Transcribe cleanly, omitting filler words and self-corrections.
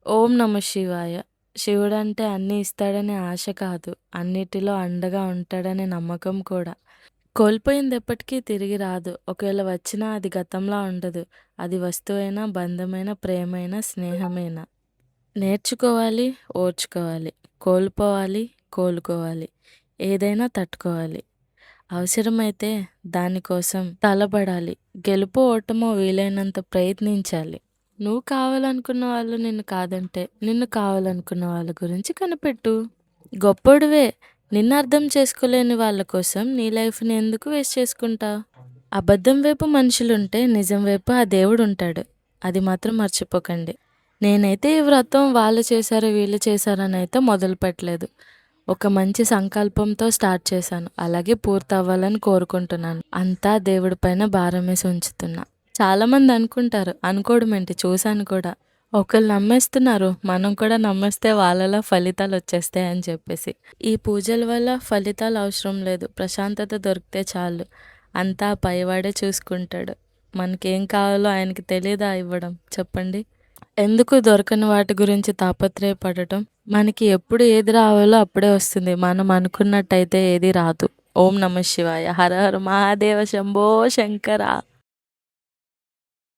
ఓం నమ శివాయ. శివుడంటే అన్నీ ఇస్తాడనే ఆశ కాదు, అన్నిటిలో అండగా ఉంటాడనే నమ్మకం కూడా. కోల్పోయింది ఎప్పటికీ తిరిగి రాదు. ఒకవేళ వచ్చినా అది గతంలా ఉండదు. అది వస్తువైనా, బంధమైనా, ప్రేమైనా, స్నేహమైనా. నేర్చుకోవాలి, ఓర్చుకోవాలి. కోల్పోవాలి, కోలుకోవాలి. ఏదైనా తట్టుకోవాలి. అవసరమైతే దానికోసం తలబడాలి. గెలుపో ఓటమో వీలైనంత ప్రయత్నించాలి. నువ్వు కావాలనుకున్న వాళ్ళు నిన్ను కాదంటే, నిన్ను కావాలనుకున్న వాళ్ళ గురించి కనిపెట్టు. గొప్పోడివే. నిన్ను అర్థం చేసుకోలేని వాళ్ళ కోసం నీ లైఫ్‌ని ఎందుకు వేస్ట్ చేసుకుంటావు? అబద్ధం వైపు మనుషులుంటే, నిజం వైపు ఆ దేవుడుంటాడు. అది మాత్రం మర్చిపోకండి. నేనైతే ఈ వ్రతం వాళ్ళు చేశారు, వీళ్ళు చేశారనైతే మొదలుపెట్టలేదు. ఒక మంచి సంకల్పంతో స్టార్ట్ చేశాను. అలాగే పూర్తవ్వాలని కోరుకుంటున్నాను. అంతా దేవుడి పైన భారమేసి ఉంచుతున్నా. చాలామంది అనుకుంటారు, అనుకోవడమేంటి చూశాను కూడా. ఒకళ్ళు నమ్మేస్తున్నారు, మనం కూడా నమ్మేస్తే వాళ్ళలా ఫలితాలొచ్చేస్తాయని చెప్పేసి. ఈ పూజల వల్ల ఫలితాలు అవసరం లేదు. ప్రశాంతత దొరికితే చాలు. అంతా పైవాడే చూసుకుంటాడు. మనకేం కావాలో ఆయనకి తెలీదా ఇవ్వడం చెప్పండి? ఎందుకు దొరకని వాటి గురించి తాపత్రయపడటం? మనకి ఎప్పుడు ఏది రావాలో అప్పుడే వస్తుంది. మనం అనుకున్నట్టయితే ఏది రాదు. ఓం నమః శివాయ. హర హర మహాదేవ శంభో శంకర.